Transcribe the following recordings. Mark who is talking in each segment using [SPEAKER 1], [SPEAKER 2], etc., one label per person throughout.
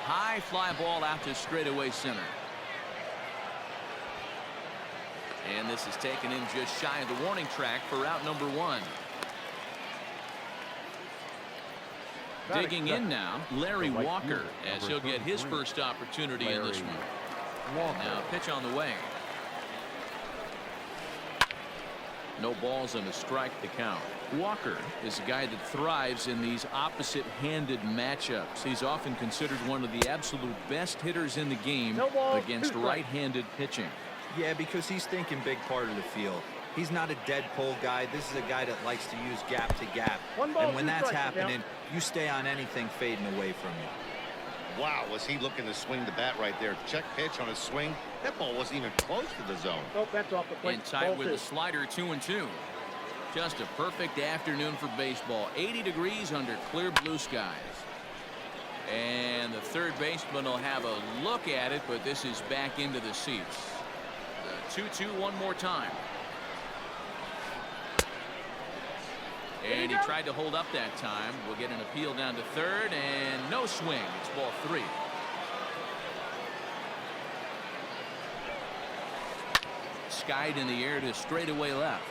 [SPEAKER 1] High fly ball out to straightaway center. And this is taken in just shy of the warning track for out number 1. Digging in now, Larry Walker, as he'll get his first opportunity in this one. Now pitch on the way. No balls and a strike to count. Walker is a guy that thrives in these opposite-handed matchups. He's often considered one of the absolute best hitters in the game against right-handed pitching.
[SPEAKER 2] Yeah, because he's thinking big part of the field. He's not a dead pull guy. This is a guy that likes to use gap to gap. And when that's happening, you stay on anything fading away from you.
[SPEAKER 3] Wow, was he looking to swing the bat right there? Check pitch on his swing. That ball wasn't even close to the zone.
[SPEAKER 4] Nope, that's off the plate.
[SPEAKER 1] Inside with the slider, 2-2. Just a perfect afternoon for baseball. 80 degrees under clear blue skies. And the third baseman will have a look at it, but this is back into the seats. The 2-2 one more time. And he tried to hold up that time. We'll get an appeal down to third, and no swing. It's ball 3. Skied in the air to straightaway left.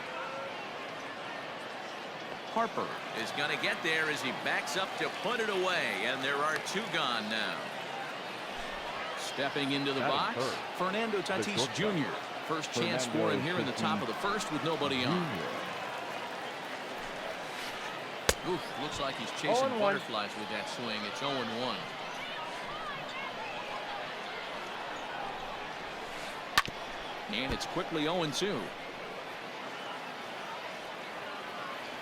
[SPEAKER 1] Harper is going to get there as he backs up to put it away, and there are 2 gone now. Stepping into the box, Fernando Tatis Jr. First chance for him here in the top of the first with nobody on. Oof, looks like he's chasing butterflies with that swing. It's 0-1. And it's quickly 0-2.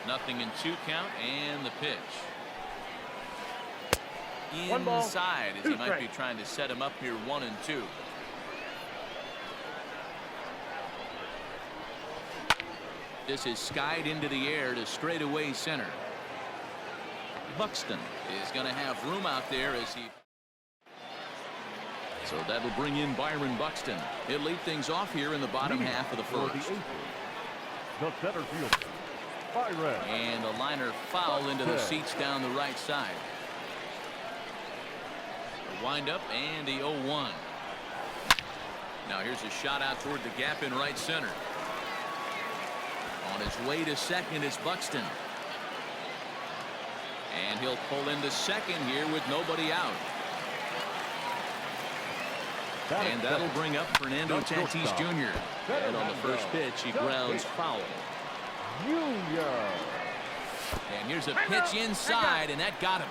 [SPEAKER 1] Nothing in 2 count, and the pitch. Inside, as he might be trying to set him up here 1-2. This is skied into the air to straightaway center. Buxton is going to have room out there as he. So that'll bring in Byron Buxton. He'll lead things off here in the bottom half of the first.
[SPEAKER 5] The center fielder, Byron.
[SPEAKER 1] And a liner foul into the seats down the right side. A wind up and the 0-1. Now here's a shot out toward the gap in right center. On his way to second is Buxton. And he'll pull into second here with nobody out. And that'll bring up Fernando Tatis Jr. And on the first pitch, he grounds foul. And here's a pitch inside, and that got him.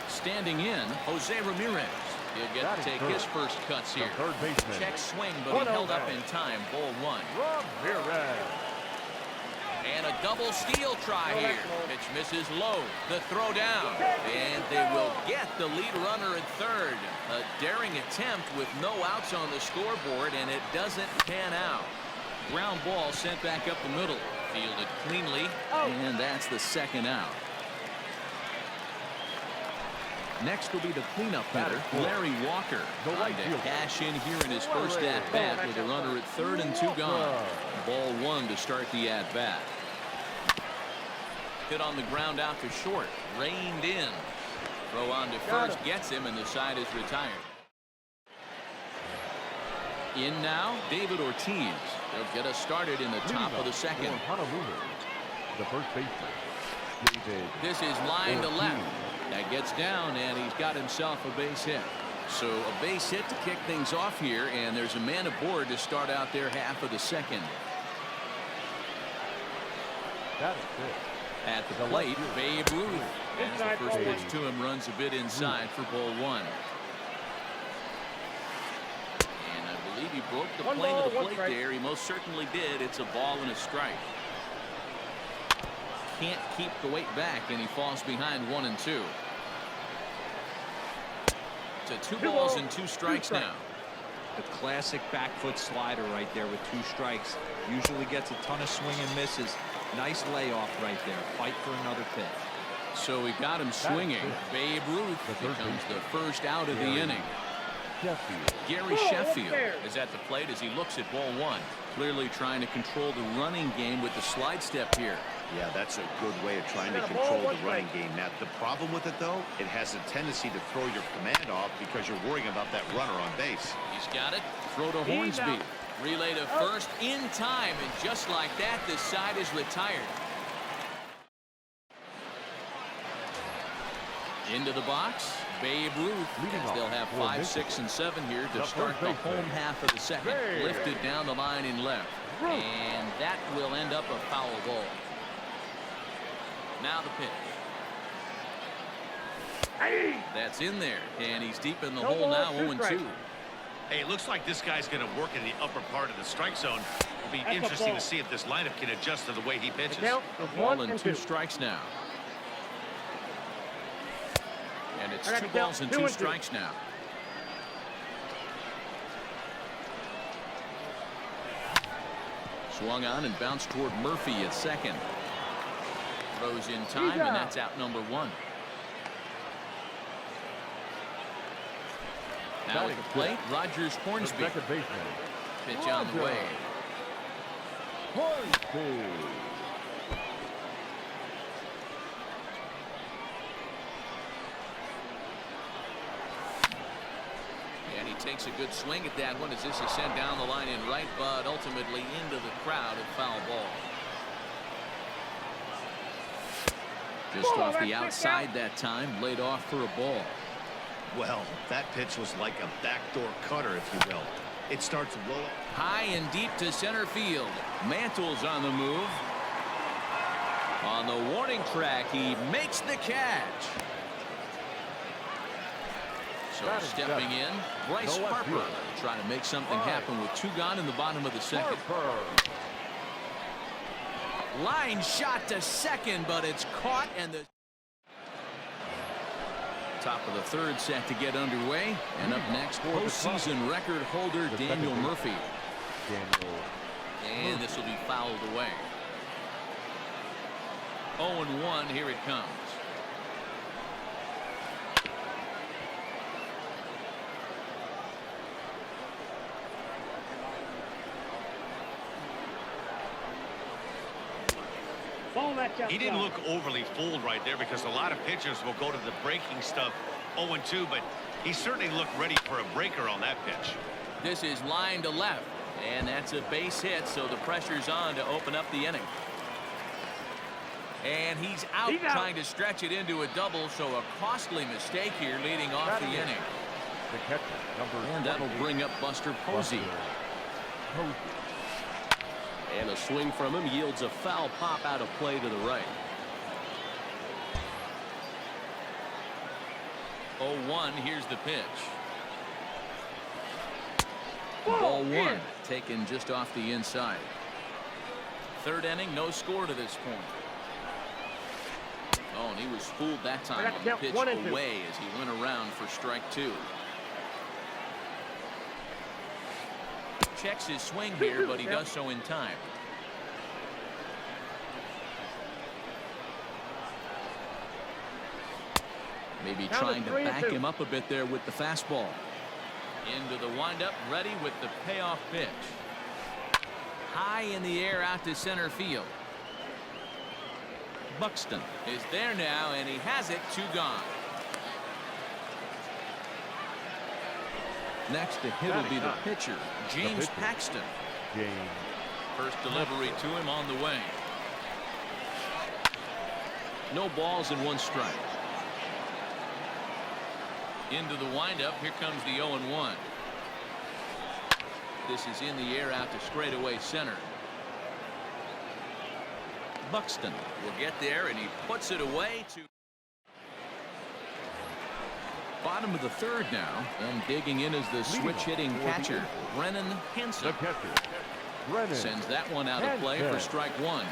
[SPEAKER 1] Standing in, Jose Ramirez. He'll get to take his first cuts here. Check swing, but he held up in time. Ball 1.
[SPEAKER 5] Ramirez.
[SPEAKER 1] And a double steal try here. Pitch misses low. The throw down. And they will get the lead runner at third. A daring attempt with no outs on the scoreboard, and it doesn't pan out. Ground ball sent back up the middle. Fielded cleanly, and that's the second out. Next will be the cleanup batter, Larry Walker. Trying to cash in here in his first at-bat with a runner at third and 2 gone. Ball 1 to start the at-bat. Hit on the ground out to short. Reined in. Throw on to first gets him, and the side is retired. In now, David Ortiz. They'll get us started in the top of the second.
[SPEAKER 5] The first baseman.
[SPEAKER 1] This is line to left. That gets down, and he's got himself a base hit. So a base hit to kick things off here, and there's a man aboard to start out their half of the second.
[SPEAKER 5] That is it.
[SPEAKER 1] At the plate, Babe Ruth. As the first pitch to him runs a bit inside for ball 1. And I believe he broke the plane of the plate there. He most certainly did. It's a ball and a strike. Can't keep the weight back, and he falls behind 1-2. To 2 balls and 2 strikes now.
[SPEAKER 2] The classic back foot slider right there with 2 strikes. Usually gets a ton of swing and misses. Nice layoff right there. Fight for another pitch.
[SPEAKER 1] So we got him swinging. Babe Ruth becomes the first out of the inning. Gary Sheffield is at the plate as he looks at ball 1. Clearly trying to control the running game with the slide step here.
[SPEAKER 3] Yeah, that's a good way of trying to control the running game. Now, the problem with it, though, it has a tendency to throw your command off because you're worrying about that runner on base.
[SPEAKER 1] He's got it. Throw to Hornsby. Relay to first in time, and just like that, the side is retired. Into the box, Babe Ruth. They'll have 5, 6, and 7 here to start the home half of the second. Lifted down the line in left. And that will end up a foul ball. Now the pitch. That's in there, and he's deep in the hole now, 0-2.
[SPEAKER 3] Hey, it looks like this guy's going to work in the upper part of the strike zone. It'll be interesting to see if this lineup can adjust to the way he pitches.
[SPEAKER 1] Ball and 2 strikes now. And it's 2 balls and 2 strikes now. Swung on and bounced toward Murphy at second. Throws in time, and that's out number 1. Now at the plate, Rogers Hornsby. Pitch on the way. And he takes a good swing at that one as this is sent down the line in right, but ultimately into the crowd at foul ball. Just off the outside that time, laid off for a ball.
[SPEAKER 3] Well, that pitch was like a backdoor cutter, if you will. It starts low.
[SPEAKER 1] High and deep to center field. Mantle's on the move. On the warning track, he makes the catch. So stepping in, Bryce Harper trying to make something happen with 2 gone in the bottom of the second. Line shot to second, but it's caught, and the top of the third set to get underway. And up next, postseason record holder Daniel Murphy. And this will be fouled away. 0-1, here it comes.
[SPEAKER 3] He didn't look overly fooled right there because a lot of pitchers will go to the breaking stuff 0-2, but he certainly looked ready for a breaker on that pitch.
[SPEAKER 1] This is line to left, and that's a base hit, so the pressure's on to open up the inning. And he's out trying to stretch it into a double, so a costly mistake here leading off the inning. And that'll bring up Buster Posey. And a swing from him yields a foul pop out of play to the right. 0-1, here's the pitch. Ball 1, taken just off the inside. Third inning, no score to this point. Oh, and he was fooled that time on the pitch away as he went around for strike 2. Checks his swing here, but he does so in time. Maybe trying to back him up a bit there with the fastball. Into the windup, ready with the payoff pitch. High in the air out to center field. Buxton is there now, and he has it. 2 gone. Next to hit will be the pitcher, James Paxton. First delivery to him on the way. No balls and 1 strike. Into the windup, here comes the 0-1. This is in the air out to straightaway center. Buxton will get there, and he puts it away to bottom of the third now, and digging in is the switch hitting catcher, Brennan Hansen. Sends that one out of play for strike 1.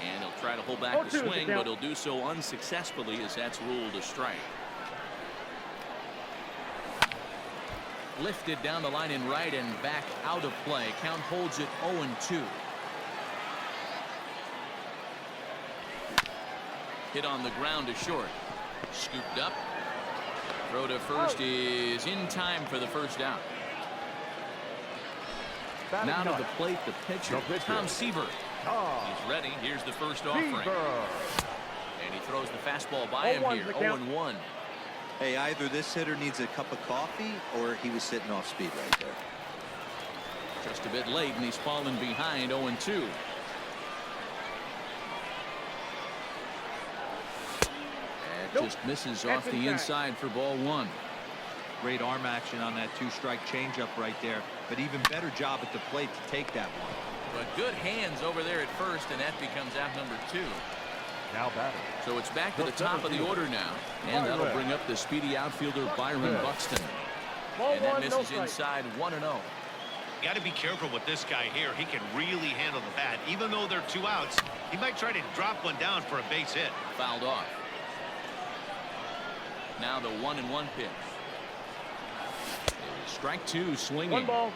[SPEAKER 1] And he'll try to hold back the swing, but he'll do so unsuccessfully as that's ruled a strike. Lifted down the line in right and back out of play. Count holds it 0-2. Hit on the ground to short. Scooped up. Throw to first is in time for the first out. Now to the plate, the pitcher, Tom Seaver. He's ready. Here's the first offering. And he throws the fastball by him here. 0-1.
[SPEAKER 2] Hey, either this hitter needs a cup of coffee or he was sitting off speed right there.
[SPEAKER 1] Just a bit late, and he's fallen behind 0-2. That just misses off the inside for ball one.
[SPEAKER 2] Great arm action on that two-strike changeup right there, but even better job at the plate to take that one.
[SPEAKER 1] But good hands over there at first, and that becomes out number 2.
[SPEAKER 5] Now batting.
[SPEAKER 1] So it's back to the top of the order now, and that'll bring up the speedy outfielder Byron Buxton. And that misses inside 1-0.
[SPEAKER 3] Got to be careful with this guy here. He can really handle the bat. Even though they're 2 outs, he might try to drop one down for a base hit.
[SPEAKER 1] Fouled off. Now the 1-1 pitch. Strike 2 swinging.
[SPEAKER 4] 1 ball,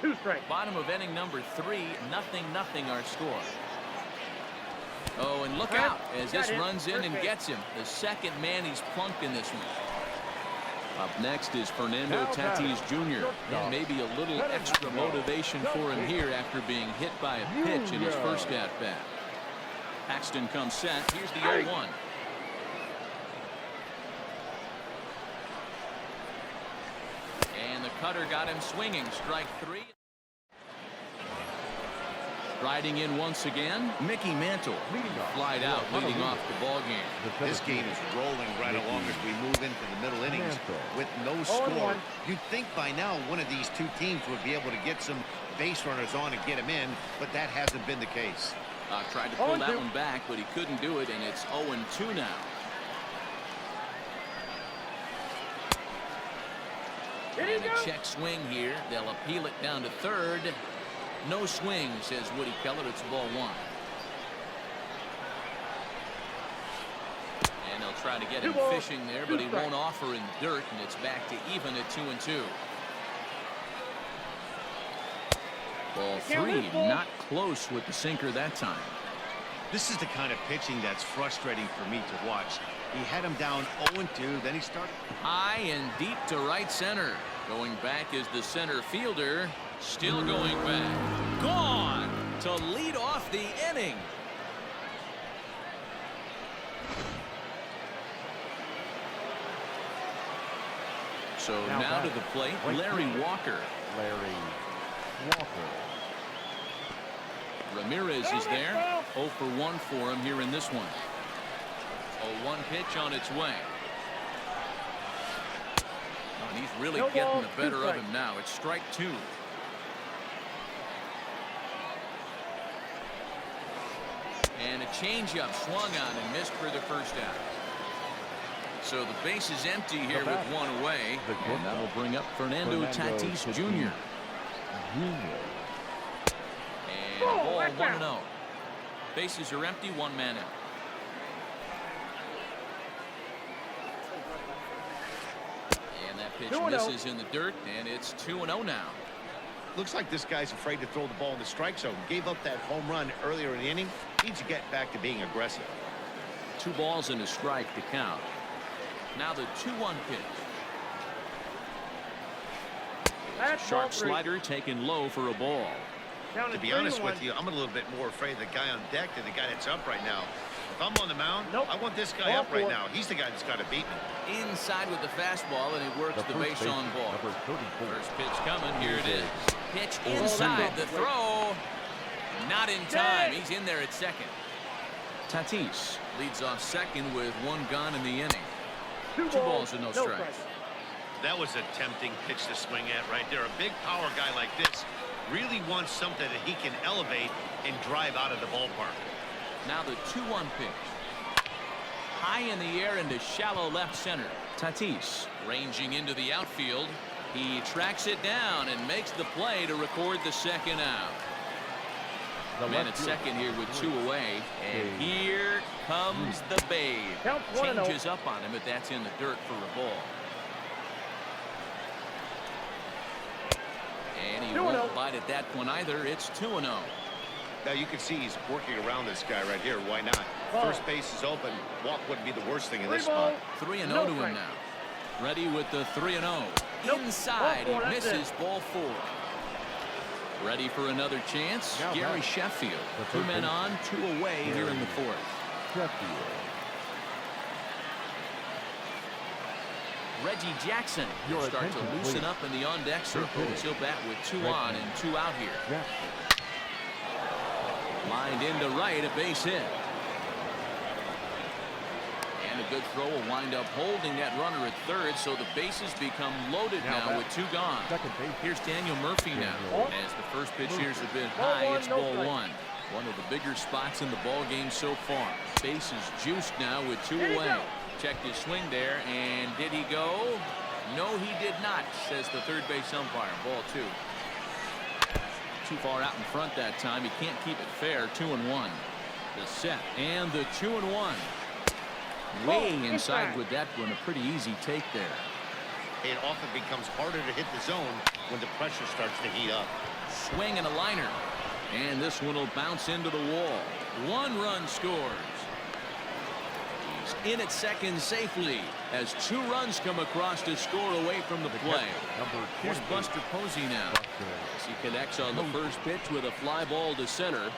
[SPEAKER 4] 2 strikes.
[SPEAKER 1] Bottom of inning number 3, 0-0 our score. Oh, and look out as this runs in and gets him. The second man he's plunked in this one. Up next is Fernando Tatis Jr. And maybe a little extra motivation for him here after being hit by a pitch in his first at-bat. Paxton comes set. Here's the 0-1. And the cutter got him swinging. Strike 3. Riding in once again, Mickey Mantle. Flied out, leading off the ball game.
[SPEAKER 3] This game is rolling right along as we move into the middle innings with no score. You'd think by now one of these 2 teams would be able to get some base runners on and get them in, but that hasn't been the case.
[SPEAKER 1] Tried to pull that one back, but he couldn't do it, and it's 0-2 now. And a check swing here. They'll appeal it down to third. No swing, says Woody Keller. It's ball 1. And they'll try to get him fishing there, but he won't offer in dirt, and it's back to even at 2-2. Ball 3, not close with the sinker that time.
[SPEAKER 3] This is the kind of pitching that's frustrating for me to watch. He had him down 0-2, then he started
[SPEAKER 1] high and deep to right center. Going back is the center fielder. Still going back. Gone to lead off the inning. So now to the plate, Larry Walker. Ramirez is there. 0 for 1 for him here in this one. 0-1 pitch on its way. And he's really getting the better of him now. It's strike 2. And a changeup swung on and missed for the first out. So the base is empty here with 1 away. And that'll bring up Fernando Tatis Jr. And a ball 1-0. Bases are empty, 1 man out. And that pitch misses in the dirt, and it's 2-0 now.
[SPEAKER 3] Looks like this guy's afraid to throw the ball in the strike zone. Gave up that home run earlier in the inning. Needs to get back to being aggressive.
[SPEAKER 1] 2 balls and a strike to count. Now the 2-1 pitch. Sharp slider taken low for a ball.
[SPEAKER 3] To be honest with you, I'm a little bit more afraid of the guy on deck than the guy that's up right now. If I'm on the mound, I want this guy up right now. He's the guy that's got to beat me.
[SPEAKER 1] Inside with the fastball, and he works the base on ball. First pitch coming. Here it is. Pitch inside. The throw. Not in time. He's in there at second. Tatis leads off second with 1 gone in the inning. 2 balls and no strikes.
[SPEAKER 3] That was a tempting pitch to swing at right there. A big power guy like this really wants something that he can elevate and drive out of the ballpark.
[SPEAKER 1] Now the 2-1 pitch. High in the air into shallow left center. Tatis ranging into the outfield. He tracks it down and makes the play to record the second out. Man at second here with 2 away. And here comes the babe. Changes up on him, but that's in the dirt for a ball. And he won't bite at that one either. It's 2-0.
[SPEAKER 3] Now you can see he's working around this guy right here. Why not? First base is open. Walk wouldn't be the worst thing in this spot.
[SPEAKER 1] 3-0 to him now. Ready with the 3-0. Inside, he misses ball 4. Ready for another chance.
[SPEAKER 5] Now
[SPEAKER 1] Gary
[SPEAKER 5] back.
[SPEAKER 1] Sheffield.
[SPEAKER 5] The
[SPEAKER 1] 2
[SPEAKER 5] third
[SPEAKER 1] men
[SPEAKER 5] base.
[SPEAKER 1] on, 2 away here in the fourth.
[SPEAKER 5] Sheffield.
[SPEAKER 1] Reggie Jackson
[SPEAKER 5] Your
[SPEAKER 1] will start to
[SPEAKER 5] attention,
[SPEAKER 1] loosen
[SPEAKER 5] please.
[SPEAKER 1] up in the on-deck circle.
[SPEAKER 5] hitting.
[SPEAKER 1] He'll bat with 2
[SPEAKER 5] Reggie
[SPEAKER 1] on and 2 out here.
[SPEAKER 5] Jackson.
[SPEAKER 1] Lined into right, a base hit. And a good throw will wind up holding that runner at third, so the bases become loaded
[SPEAKER 5] Now
[SPEAKER 1] now
[SPEAKER 5] back.
[SPEAKER 1] with 2 gone.
[SPEAKER 5] Second base.
[SPEAKER 1] Here's Daniel Murphy now.
[SPEAKER 5] Daniel.
[SPEAKER 1] As the first pitch here's a bit
[SPEAKER 4] Ball
[SPEAKER 1] high,
[SPEAKER 4] one,
[SPEAKER 1] it's
[SPEAKER 4] no
[SPEAKER 1] ball
[SPEAKER 4] strike.
[SPEAKER 1] 1. One of the bigger spots in the ball game so far. Bases juiced now with 2
[SPEAKER 4] Here he
[SPEAKER 1] away.
[SPEAKER 4] goes.
[SPEAKER 1] Checked his swing there, and did he go? No, he did not, says the third base umpire. Ball 2. Too far out in front that time. He can't keep it fair. 2-1. The set and the 2-1. Way inside with that one. A pretty easy take there.
[SPEAKER 3] It often becomes harder to hit the zone when the pressure starts to heat up.
[SPEAKER 1] Swing and a liner. And this one will bounce into the wall. 1 run scores. He's in at second safely as 2 runs come across to score away from the play.
[SPEAKER 5] Number
[SPEAKER 1] Here's
[SPEAKER 5] 28.
[SPEAKER 1] Buster Posey now. As he connects on the first pitch with a fly ball to center.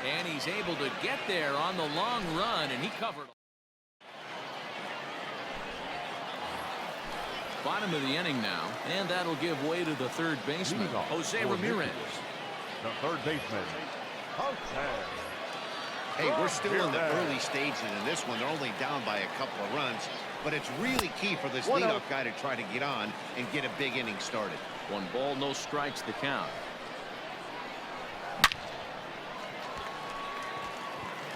[SPEAKER 1] And he's able to get there on the long run, and he covered. Bottom of the inning now, and that'll give way to the third baseman,
[SPEAKER 5] Leading off
[SPEAKER 1] Jose
[SPEAKER 5] for
[SPEAKER 1] Ramirez.
[SPEAKER 5] The third baseman. Jose.
[SPEAKER 3] Hey, we're still in the
[SPEAKER 5] Ramirez.
[SPEAKER 3] early stages in this one. They're only down by a couple of runs, but it's really key for this
[SPEAKER 4] 1-0.
[SPEAKER 3] leadoff guy to try to get on and get a big inning started.
[SPEAKER 1] 1 ball, no strikes, the count.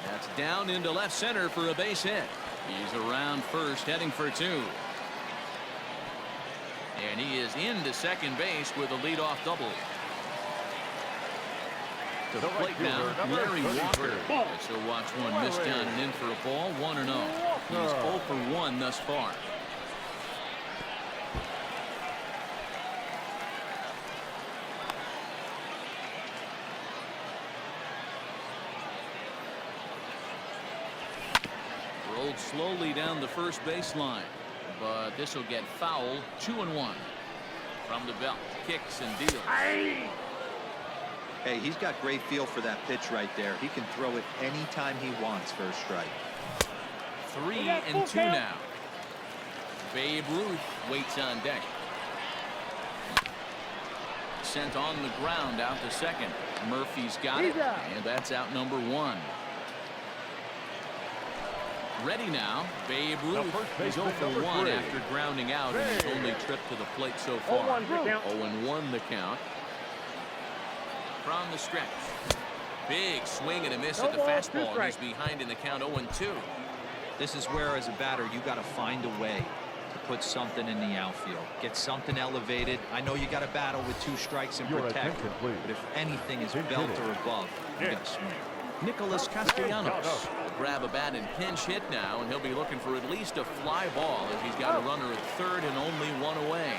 [SPEAKER 1] That's down into left center for a base hit. He's around first, heading for 2. And he is into second base with a leadoff double. To the
[SPEAKER 5] The right
[SPEAKER 1] plate now,
[SPEAKER 5] fielder, number
[SPEAKER 1] Larry
[SPEAKER 5] 33.
[SPEAKER 1] Walker. As he'll watch one miss down and in for a ball, 1-0. He's 0 for 1 thus far. Rolled slowly down the first baseline, but this will get fouled. 2-1 from the belt. Kicks and deals.
[SPEAKER 2] Hey, he's got great feel for that pitch right there. He can throw it anytime he wants for a strike.
[SPEAKER 1] 3-2 now. Babe Ruth waits on deck. Sent on the ground out to second. Murphy's got it, and that's out number 1. Ready now. Babe Ruth is 0 for 1 after grounding out in his only trip to the plate so far. 0-1 the count. From the stretch. Big swing and a miss at the fastball, and he's behind in the count. 0-2.
[SPEAKER 2] This is where, as a batter, you got to find a way to put something in the outfield. Get something elevated. I know you got to battle with 2 strikes and
[SPEAKER 5] Your
[SPEAKER 2] protect,
[SPEAKER 5] attention, please.
[SPEAKER 2] but if anything is
[SPEAKER 5] Pinch
[SPEAKER 2] belt
[SPEAKER 5] hitter.
[SPEAKER 2] or above, you got to swing.
[SPEAKER 1] Nicholas Castellanos will grab a bat and pinch hit now, and he'll be looking for at least a fly ball as he's got a runner at third and only 1 away.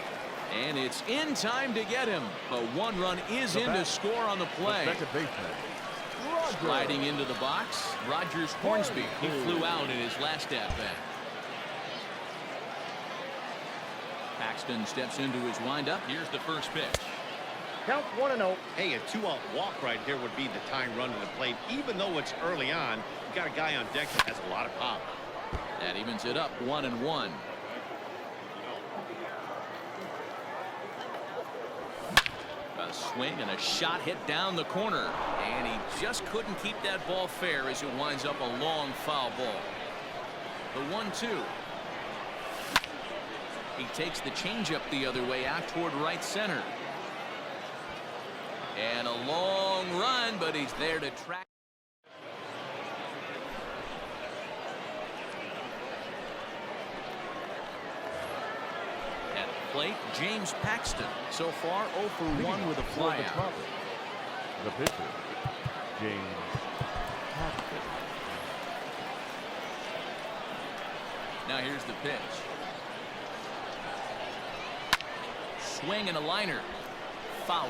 [SPEAKER 1] And it's in time to get him, but 1 run is in to score on the play.
[SPEAKER 5] The second baseman.
[SPEAKER 1] Sliding into the box, Rogers Hornsby. He flew out in his last at bat. Paxton steps into his windup. Here's the first pitch.
[SPEAKER 4] Count 1-0.
[SPEAKER 3] Hey, a 2-out walk right here would be the tying run to the plate. Even though it's early on, you got a guy on deck that has a lot of pop.
[SPEAKER 1] That evens it up 1-1. A swing and a shot hit down the corner, and he just couldn't keep that ball fair as it winds up a long foul ball. The 1-2. He takes the changeup the other way out toward right center. And a long run, but he's there to track. At the plate, James Paxton. So far, 0 for 1 with a flyout.
[SPEAKER 5] The pitcher, James Paxton.
[SPEAKER 1] Now here's the pitch. Swing and a liner. Foul.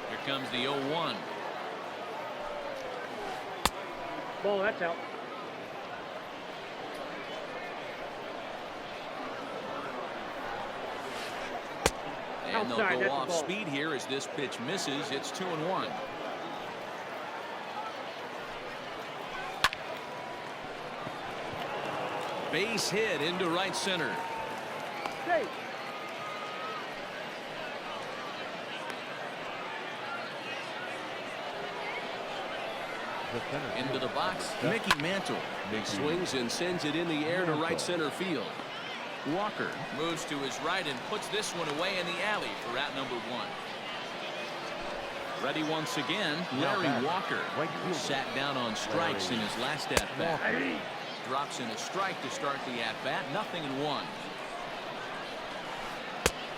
[SPEAKER 1] Here comes the 0-1.
[SPEAKER 4] Ball, that's out.
[SPEAKER 1] And they'll
[SPEAKER 4] Outside,
[SPEAKER 1] go
[SPEAKER 4] that's a
[SPEAKER 1] off
[SPEAKER 4] ball.
[SPEAKER 1] speed here as this pitch misses. It's 2-1. Base hit into right center.
[SPEAKER 4] Safe.
[SPEAKER 5] The center
[SPEAKER 1] Into
[SPEAKER 5] field.
[SPEAKER 1] the box, Mickey Mantle. He swings and sends it in the air to right center field. Walker moves to his right and puts this one away in the alley for out number 1. Ready once again, Larry Walker. Who sat down on strikes in his last at-bat. Drops in a strike to start the at-bat. 0-1.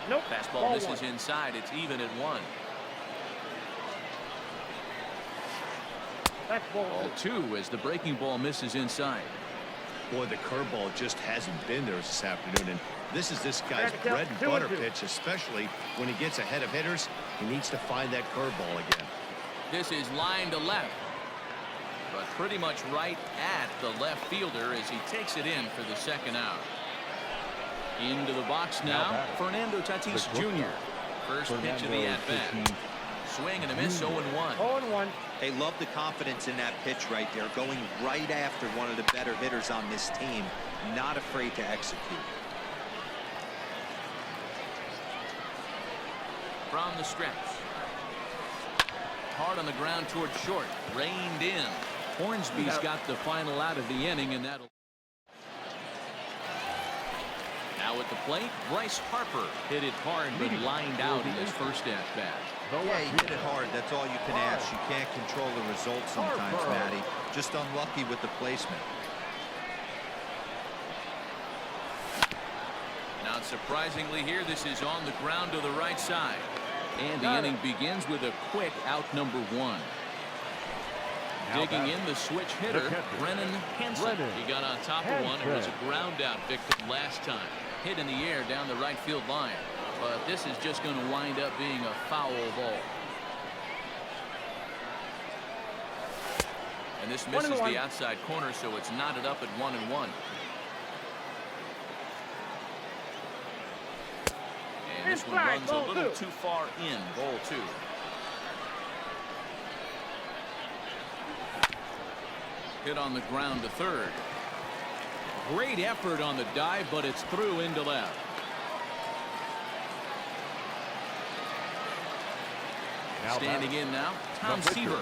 [SPEAKER 4] Nope.
[SPEAKER 1] Fastball
[SPEAKER 4] Ball
[SPEAKER 1] misses
[SPEAKER 4] one.
[SPEAKER 1] inside. It's even at 1.
[SPEAKER 4] That's ball
[SPEAKER 1] Ball 2 as the breaking ball misses inside.
[SPEAKER 3] Boy, the curveball just hasn't been there this afternoon, and this is this guy's
[SPEAKER 4] Back it
[SPEAKER 3] bread
[SPEAKER 4] down,
[SPEAKER 3] and butter
[SPEAKER 4] 2-2.
[SPEAKER 3] pitch, especially when he gets ahead of hitters. He needs to find that curveball again.
[SPEAKER 1] This is line to left, but pretty much right at the left fielder as he takes it in for the second out. Into the box now, Fernando Tatis Jr. First pitch of the at-bat. Swing and a miss, 0-1.
[SPEAKER 4] 0-1.
[SPEAKER 2] They love the confidence in that pitch right there, going right after one of the better hitters on this team, not afraid to execute.
[SPEAKER 1] From the stretch. Hard on the ground toward short. Reined in. Hornsby's got the final out of the inning, and that'll. Now at the plate, Bryce Harper hit it hard but lined out in his first at-bat.
[SPEAKER 2] Yeah, he hit it hard. That's all you can ask. You can't control the results sometimes, Matty. Just unlucky with the placement.
[SPEAKER 1] Not surprisingly here, this is on the ground to the right side. And the inning begins with a quick out number 1. Digging in the switch hitter, Brennan Hansen. He got on top of one and was a ground out victim last time. Hit in the air down the right field line. But this is just going to wind up being a foul ball. And this misses the outside corner, so it's knotted up at 1-1. And this one runs a little too far in. Ball 2. Hit on the ground to third. Great effort on the dive, but it's through into left. Standing in now, Tom Seaver.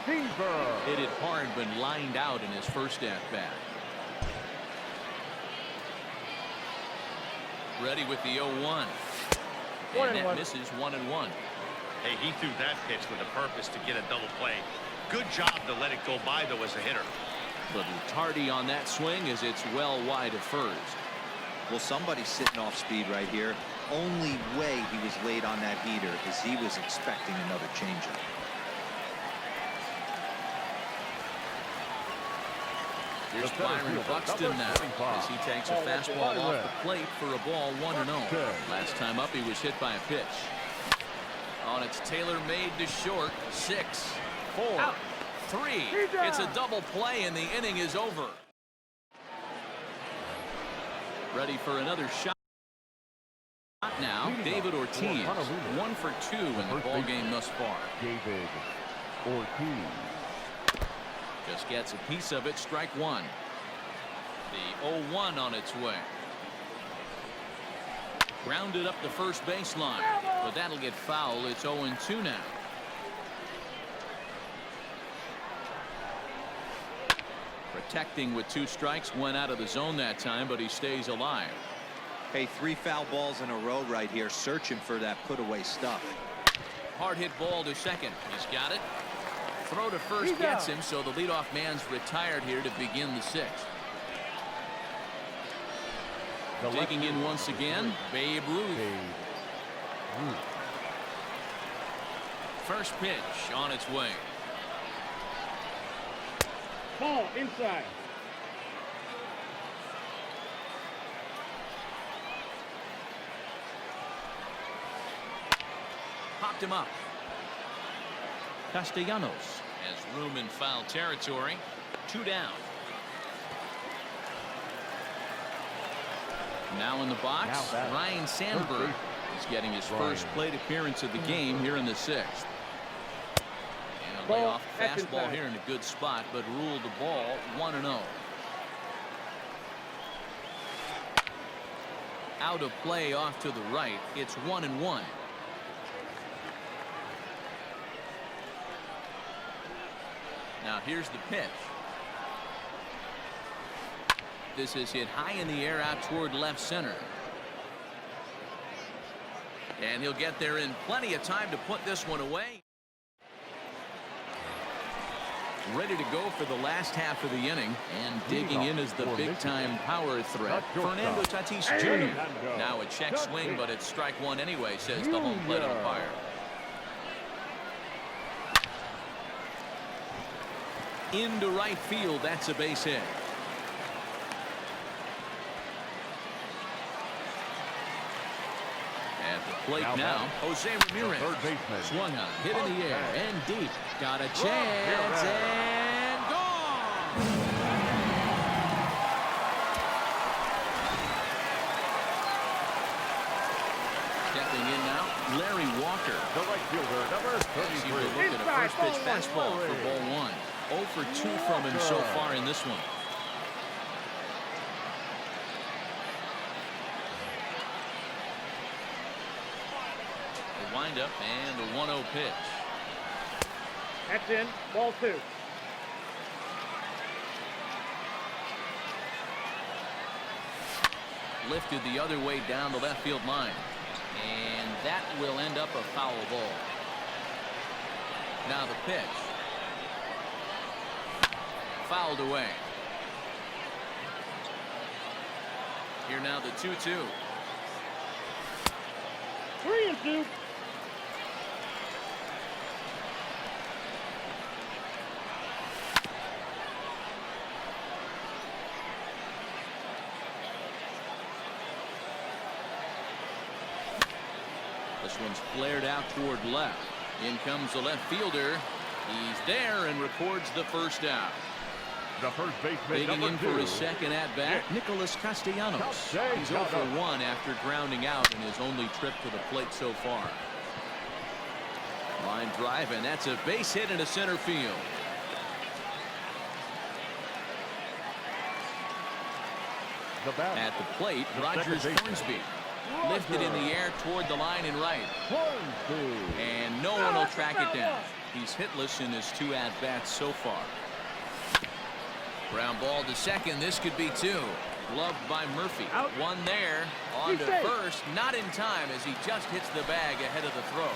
[SPEAKER 1] Hit it hard but lined out in his first at-bat. Ready with the 0-1. And that misses 1-1.
[SPEAKER 3] Hey, he threw that pitch with a purpose to get a double play. Good job to let it go by, though, as a hitter.
[SPEAKER 1] Little tardy on that swing as it's well wide of first.
[SPEAKER 2] Well, somebody's sitting off speed right here. Only way he was late on that heater is he was expecting another changeup.
[SPEAKER 1] Here's Byron Buxton now as he takes a fastball off the plate for a ball 1-0. Last time up he was hit by a pitch. On its tailor-made to short. 6, 4, 3. It's a double play and the inning is over. Ready for another shot now. David Ortiz, 1 for 2 in the ball game thus far.
[SPEAKER 5] David Ortiz.
[SPEAKER 1] Just gets a piece of it. Strike 1. The 0-1 on its way. Grounded up the first baseline, but that'll get foul. It's 0-2 now. Protecting with 2 strikes, went out of the zone that time, but he stays alive.
[SPEAKER 2] Hey, 3 foul balls in a row right here, searching for that put-away stuff.
[SPEAKER 1] Hard hit ball to second. He's got it. Throw to first gets him, so the leadoff man's retired here to begin the 6th. Digging in once again, Babe Ruth. First pitch on its way.
[SPEAKER 4] Ball inside.
[SPEAKER 1] Popped him up. Castellanos has room in foul territory. 2 down. Now in the box, Ryan Sandberg. He's getting his first plate appearance of the game here in the 6th. And a layoff fastball here in a good spot, but ruled the ball 1-0. Out of play off to the right. It's 1-1. Now here's the pitch. This is hit high in the air out toward left center. And he'll get there in plenty of time to put this one away. Ready to go for the last half of the inning, and digging in is the big-time power threat, Fernando Tatis Jr. Now a check swing, but it's strike one anyway, says the home plate umpire. Into right field, that's a base hit. At the plate now, Jose Ramirez. Swung on, hit in the air, and deep. Got a chance, and gone! Stepping in now, Larry Walker.
[SPEAKER 5] The right fielder, number 33.
[SPEAKER 1] Look at a first pitch fastball for ball 1. 0 for 2 from him so far in this one. The windup and the 1-0 pitch.
[SPEAKER 4] That's in. Ball 2.
[SPEAKER 1] Lifted the other way down the left field line. And that will end up a foul ball. Now the pitch. Fouled away. Here now the 2-2.
[SPEAKER 4] 3-2.
[SPEAKER 1] This one's flared out toward left. In comes the left fielder. He's there and records the first out.
[SPEAKER 5] The first baseman,
[SPEAKER 1] Digging in
[SPEAKER 5] number
[SPEAKER 1] for
[SPEAKER 5] 2.
[SPEAKER 1] his second at-bat, Nicholas Castellanos. He's 0 for 1 after grounding out in his only trip to the plate so far. Line drive, and that's a base hit into center field.
[SPEAKER 5] The bat.
[SPEAKER 1] At the plate,
[SPEAKER 5] The
[SPEAKER 1] Rogers
[SPEAKER 5] second baseman.
[SPEAKER 1] Hornsby. Lifted in the air toward the line and right.
[SPEAKER 5] Hornsby.
[SPEAKER 1] And no one will track it down. He's hitless in his 2 at-bats so far. Ground ball to second. This could be 2. Gloved by Murphy.
[SPEAKER 4] Out.
[SPEAKER 1] One there. On to first. Not in time as he just hits the bag ahead of the throw.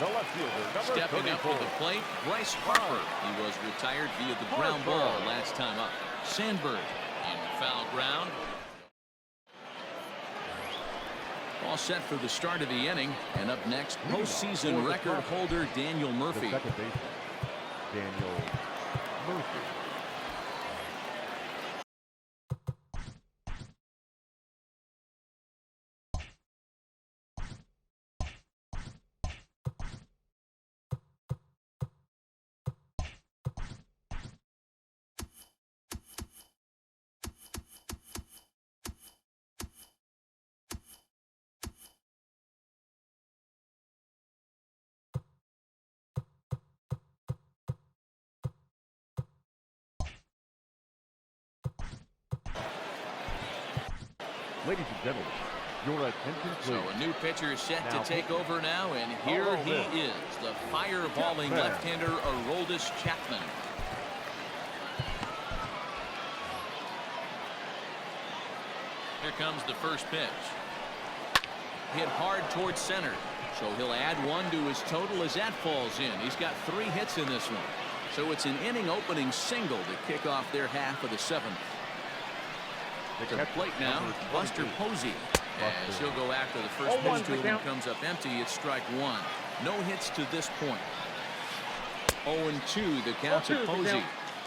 [SPEAKER 5] The left fielder, number
[SPEAKER 1] Stepping up
[SPEAKER 5] 34.
[SPEAKER 1] to the plate, Bryce Harper. He was retired via the ground ball last time up. Sandberg in foul ground. All set for the start of the inning. And up next, postseason record holder Daniel
[SPEAKER 5] The
[SPEAKER 1] Murphy.
[SPEAKER 5] second baseman, Daniel Murphy. Ladies and gentlemen, your attention
[SPEAKER 1] So
[SPEAKER 5] please.
[SPEAKER 1] a new pitcher set
[SPEAKER 5] Now,
[SPEAKER 1] to take over now, and here he is, the fireballing
[SPEAKER 5] Chapman.
[SPEAKER 1] left-hander Aroldis Chapman. Here comes the first pitch. Hit hard towards center, so he'll add 1 to his total as that falls in. He's got 3 hits in this one, so it's an inning-opening single to kick off their half of the 7th. To the plate now, Buster Posey. As he'll go after the first pitch to him, comes up empty. It's strike 1. No hits to this point. 0-2 the count to Posey.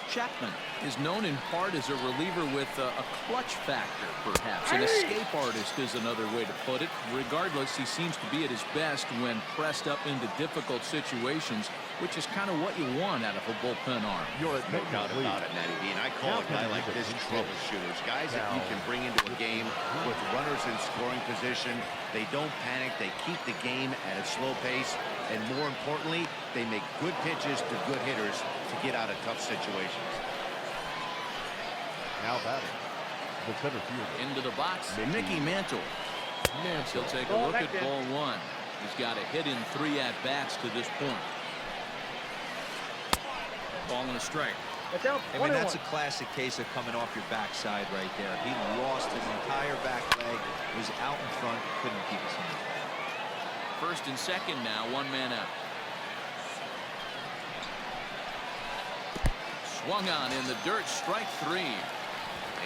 [SPEAKER 1] Chapman is known in part as a reliever with a clutch factor, perhaps. An escape artist is another way to put it. Regardless, he seems to be at his best when pressed up into difficult situations. which is kind of what you want out of a bullpen arm.
[SPEAKER 5] Your
[SPEAKER 3] No doubt about it, Matty B. And I call a guy like this troubleshooters. Guys that you can bring into a game with runners in scoring position. They don't panic. They keep the game at a slow pace. And more importantly, they make good pitches to good hitters to get out of tough situations.
[SPEAKER 5] Now batting, the center fielder.
[SPEAKER 1] Into the box, Mickey Mantle. He'll take a look at ball one. He's got a hit in 3 at-bats to this point. Ball and a strike.
[SPEAKER 2] I mean, that's a classic case of coming off your backside right there. He lost his entire back leg, was out in front, couldn't keep his hand.
[SPEAKER 1] First and second now, 1 man out. Swung on in the dirt, strike 3.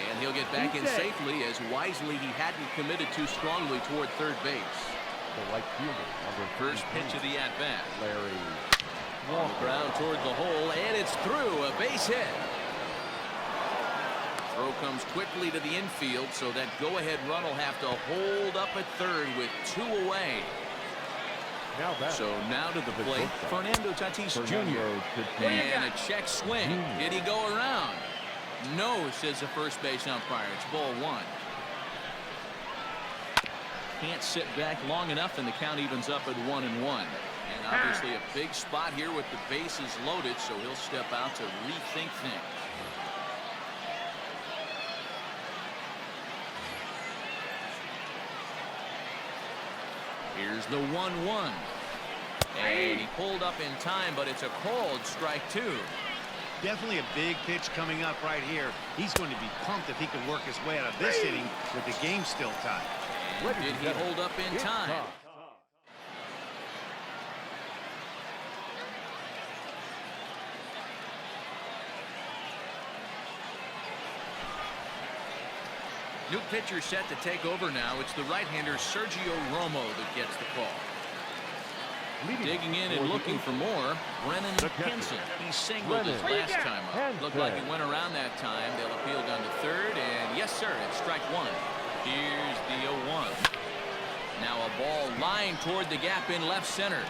[SPEAKER 1] And he'll get back in safely as wisely he hadn't committed too strongly toward third base.
[SPEAKER 5] The right fielder, number
[SPEAKER 1] First pitch of the at-bat.
[SPEAKER 5] Larry.
[SPEAKER 1] On the ground toward the hole, and it's through. A base hit. Throw comes quickly to the infield, so that go-ahead run will have to hold up at third with 2 away. So now to the plate, Fernando Tatis Jr. And a check swing. Did he go around? No, says the first base umpire. It's ball 1. Can't sit back long enough, and the count evens up at 1-1. And obviously a big spot here with the bases loaded, so he'll step out to rethink things. Here's the 1-1. And he pulled up in time, but it's a called strike 2.
[SPEAKER 3] Definitely a big pitch coming up right here. He's going to be pumped if he can work his way out of this inning with the game still tied.
[SPEAKER 1] And did he hold up in time? New pitcher set to take over now. It's the right-hander Sergio Romo that gets the call. Digging in and looking for more, Brennan Henson. He singled his last time up. Looked like he went around that time. They'll appeal down to third, and yes, sir, it's strike 1. Here's the 0-1. Now a ball lined toward the gap in left center.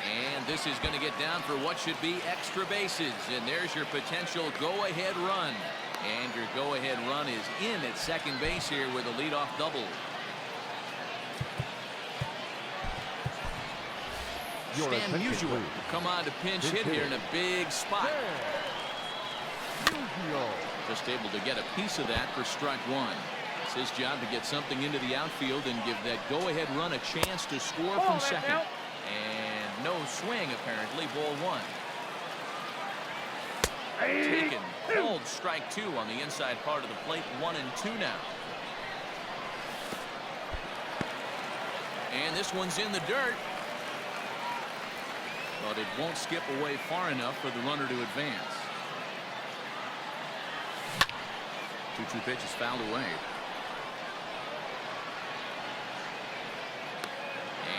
[SPEAKER 1] And this is going to get down for what should be extra bases. And there's your potential go-ahead run. And your go-ahead run is in at second base here with a leadoff double. Stan Musial come on to pinch hit here in a big spot. Just able to get a piece of that for strike 1. It's his job to get something into the outfield and give that go-ahead run a chance to score from second. And no swing, apparently. Ball 1. Taken. Called strike 2 on the inside part of the plate. 1-2 now. And this one's in the dirt. But it won't skip away far enough for the runner to advance. 2-2 pitch is fouled away.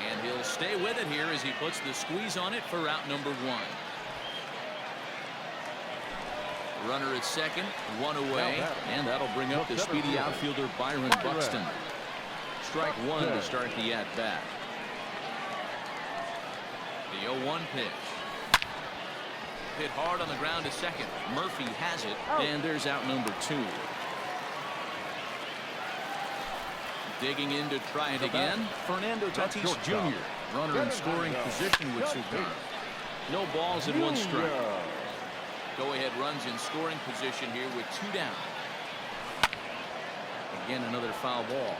[SPEAKER 1] And he'll stay with it here as he puts the squeeze on it for out number 1. Runner at second, 1 away, and that'll bring up the speedy outfielder Byron Buxton. Strike 1 to start the at-bat. The 0-1 pitch. Hit hard on the ground to second. Murphy has it, and there's out number 2. Digging in to try it again, Fernando Tatis Jr. Runner in scoring position with Super. No balls and 1 strike. Go-ahead runs in scoring position here with 2 down. Again, another foul ball.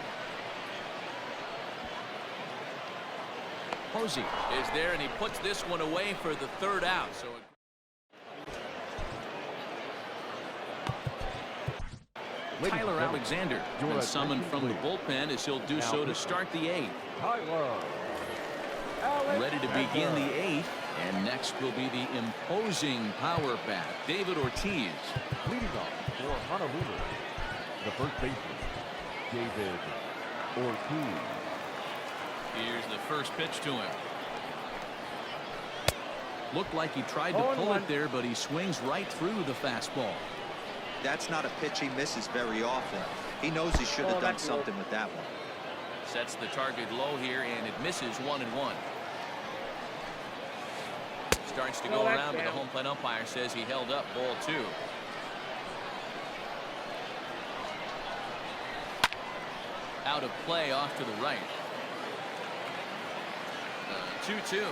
[SPEAKER 1] Posey is there, and he puts this one away for the 3rd out. So Tyler Alexander been summoned from the bullpen as he'll do so to start the 8th. Ready to begin the 8th. And next will be the imposing power bat, David Ortiz.
[SPEAKER 5] Leading off for Honolulu, the first baseman, David Ortiz.
[SPEAKER 1] Here's the first pitch to him. Looked like he tried to pull it there, but he swings right through the fastball.
[SPEAKER 2] That's not a pitch he misses very often. He knows he should have done something with that one.
[SPEAKER 1] Sets the target low here, and it misses 1-1. Starts to go around, but the home plate umpire says he held up ball 2. Out of play off to the right. 2-2.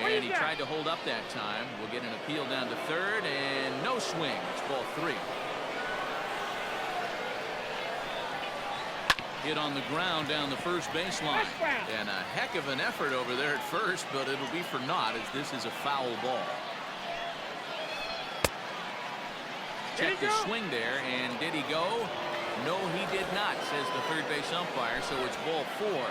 [SPEAKER 1] And he tried to hold up that time. We'll get an appeal down to third, and no swing. It's ball 3. Hit on the ground down the first baseline. And a heck of an effort over there at first, but it'll be for naught as this is a foul ball. Check the swing there, and did he go? No, he did not, says the third base umpire, so it's ball 4.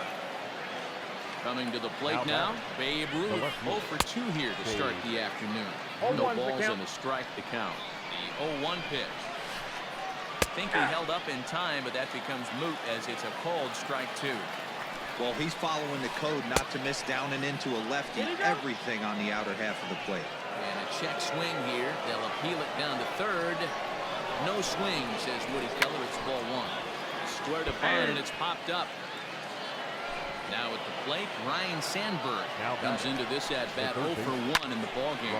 [SPEAKER 1] Coming to the plate now, Babe Ruth, 0 for 2 here to start the afternoon. No balls and a strike to count. The 0-1 pitch. Think he held up in time, but that becomes moot as it's a called strike 2.
[SPEAKER 2] Well, he's following the code not to miss down and into a lefty. Everything on the outer half of the plate.
[SPEAKER 1] And a check swing here. They'll appeal it down to third. No swing, says Woody Keller. It's ball 1. Squared upon, and it's popped up. Now at the plate, Ryan Sandberg comes into this at-bat 0 for 1 in the ballgame.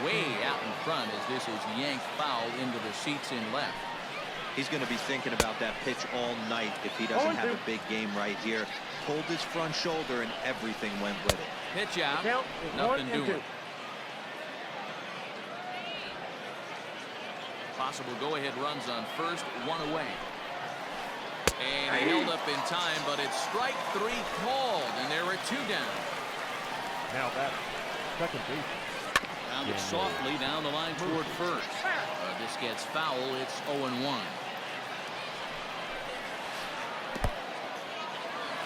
[SPEAKER 1] Way out in front as this is yanked foul into the seats in left.
[SPEAKER 2] He's going to be thinking about that pitch all night if he doesn't have a big game right here. Pulled his front shoulder and everything went with it.
[SPEAKER 1] Pitch out. Nothing doing. Possible go-ahead runs on first, 1 away. And he held up in time, but it's strike 3 called, and there are 2 down.
[SPEAKER 5] Now that second base.
[SPEAKER 1] Rounded softly down the line toward first. This gets foul. It's 0-1.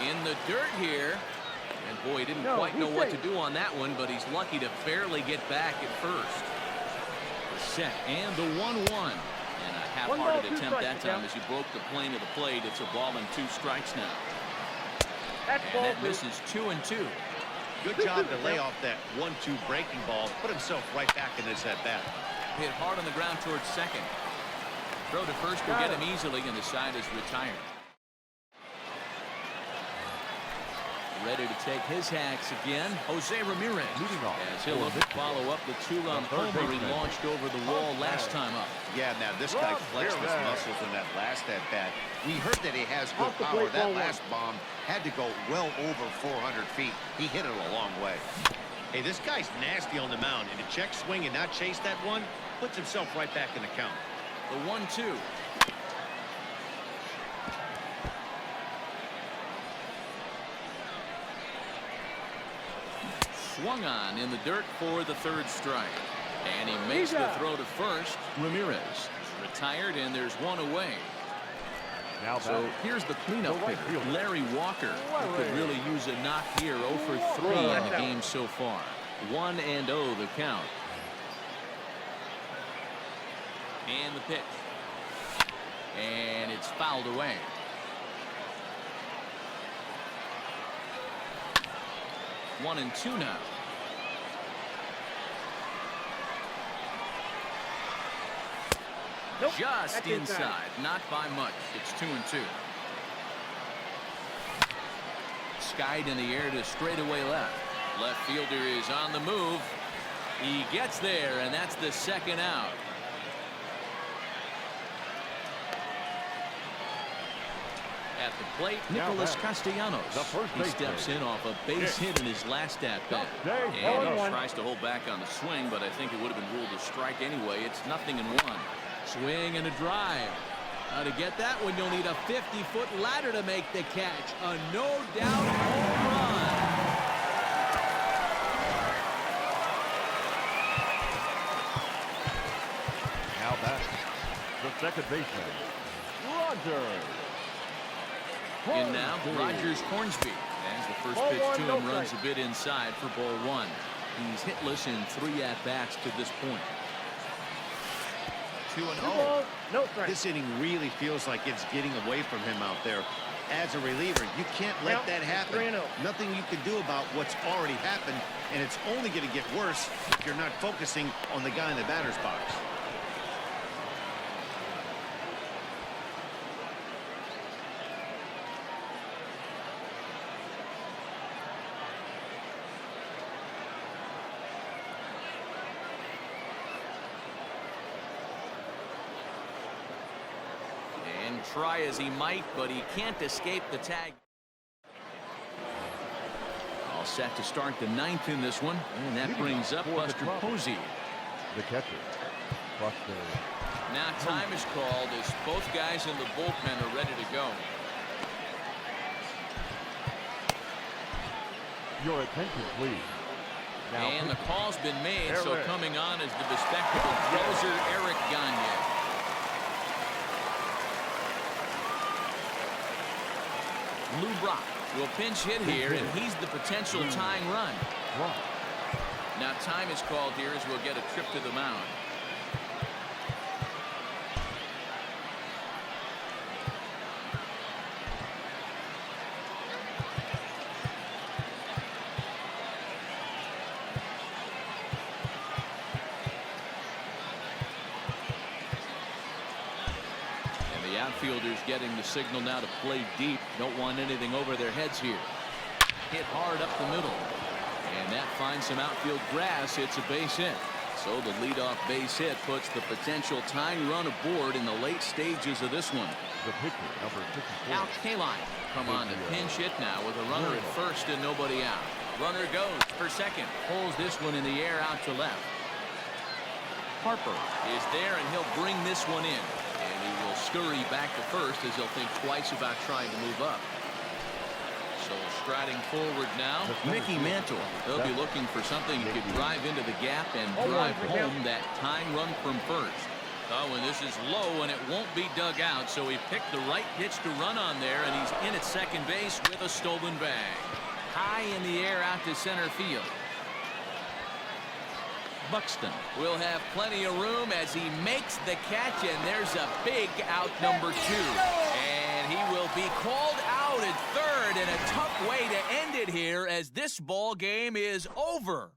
[SPEAKER 1] In the dirt here. And boy, he didn't quite know what to do on that one, but he's lucky to barely get back at first. Set and the 1-1. And a half-hearted attempt that time as he broke the plane of the plate. It's a ball and 2 strikes now. And that misses 2-2.
[SPEAKER 3] Good job to lay off that 1-2 breaking ball. Put himself right back in this at-bat.
[SPEAKER 1] Hit hard on the ground towards second. Throw to first will get him easily, and the side is retired. Ready to take his hacks again, Jose Ramirez. As he'll look to follow up the 2-run homer he launched over the wall last time up.
[SPEAKER 3] Yeah, now this guy flexed his muscles in that last at-bat. We heard that he has good power. That last bomb had to go well over 400 feet. He hit it a long way. Hey, this guy's nasty on the mound, and to check swing and not chase that one, puts himself right back in the count.
[SPEAKER 1] The 1-2. Swung on in the dirt for the 3rd strike. And he makes the throw to first. Ramirez is retired, and there's 1 away. So here's the cleanup hitter, Larry Walker, who could really use a knock here. 0 for 3 in the game so far. 1-0 the count. And the pitch. And it's fouled away. One and 2 now. Just inside, not by much. It's 2-2. Skied in the air to straightaway left. Left fielder is on the move. He gets there, and that's the 2nd out. At the plate, Nicholas Castellanos. He steps in off a base hit in his last at-bat. And he tries to hold back on the swing, but I think it would have been ruled a strike anyway. It's 0-1. Swing and a drive. Now to get that one, you'll need a 50-foot ladder to make the catch. A no-doubt home run.
[SPEAKER 5] Now back, the second baseman, Rogers.
[SPEAKER 1] In now, Rogers Hornsby. As the first pitch to him runs a bit inside for ball 1. He's hitless in 3 at-bats to this point. 2-0.
[SPEAKER 3] This inning really feels like it's getting away from him out there. As a reliever, you can't let that happen. Nothing you can do about what's already happened, and it's only going to get worse if you're not focusing on the guy in the batter's box.
[SPEAKER 1] try as he might, but he can't escape the tag. All set to start the 9th in this one, and that brings up Buster Posey.
[SPEAKER 5] The catcher, Buster.
[SPEAKER 1] Now time is called as both guys in the bullpen are ready to go.
[SPEAKER 5] Your attention, please. Now
[SPEAKER 1] And the call's been made, so
[SPEAKER 5] Eric.
[SPEAKER 1] coming on is the bespectacled closer, Eric Gagne. Lou Brock will pinch hit here, and he's the potential tying run.
[SPEAKER 5] Brock.
[SPEAKER 1] Now time is called here as we'll get a trip to the mound. Outfielders getting the signal now to play deep. Don't want anything over their heads here. Hit hard up the middle, and that finds some outfield grass. It's a base hit. So the leadoff base hit puts the potential tying run aboard in the late stages of this one.
[SPEAKER 5] The pitcher, number 54.
[SPEAKER 1] Al Kaline come on to pinch hit now with a runner at first and nobody out. Runner goes for second. Pulls this one in the air out to left. Harper is there, and he'll bring this one in. And he will scurry back to first as he'll think twice about trying to move up. So striding forward now, Mickey Mantle. He'll be looking for something he could drive into the gap and drive home that tying run from first. Oh, and this is low, and it won't be dug out, so he picked the right pitch to run on there, and he's in at second base with a stolen bag. High in the air out to center field. Buxton will have plenty of room as he makes the catch, and there's a big out number 2. And he will be called out at third in a tough way to end it here as this ball game is over.